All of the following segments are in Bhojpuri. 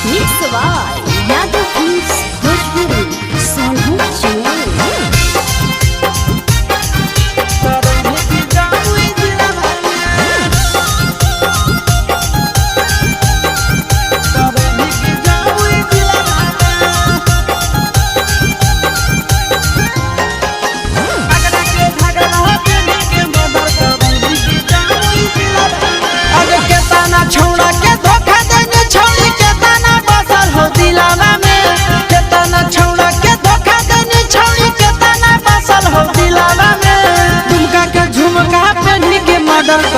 सवाल यादव फिल्म्स भोजपुरी सोनू चैनल।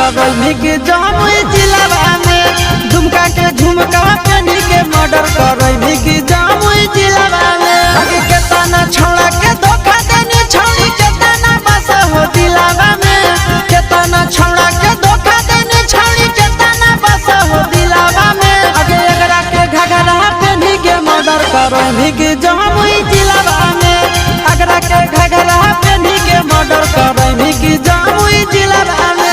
करनी के जामुई जिलावा में दुमका के झुमका पहनी के मर्डर करनी के जामुई जिलावा में आगे के ताना छौड़ा के धोखा देनी छौड़ी के ताना बसा हो दिलावा में के ताना छौड़ा के धोखा देनी छौड़ी के ताना बसा हो दिलावा में आगे एकरा के घघरा पहनी के मर्डर करनी के जामुई जिलावा में एकरा के घघरा पहनी के मर्डर करनी के जामुई जिलावा में।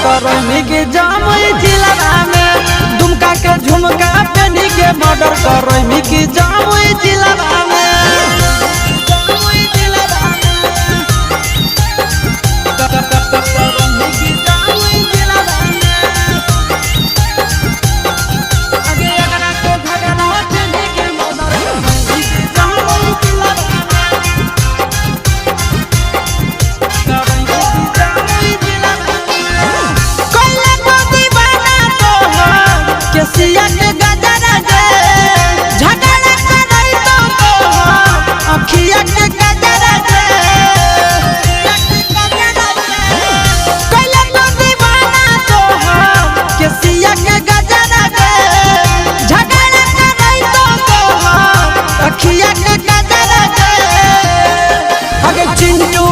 करनी के जामुई जिलावा में दुमका के झुमका पहनी के मर्डर करनी के जामुई जिलावा में। चिंटू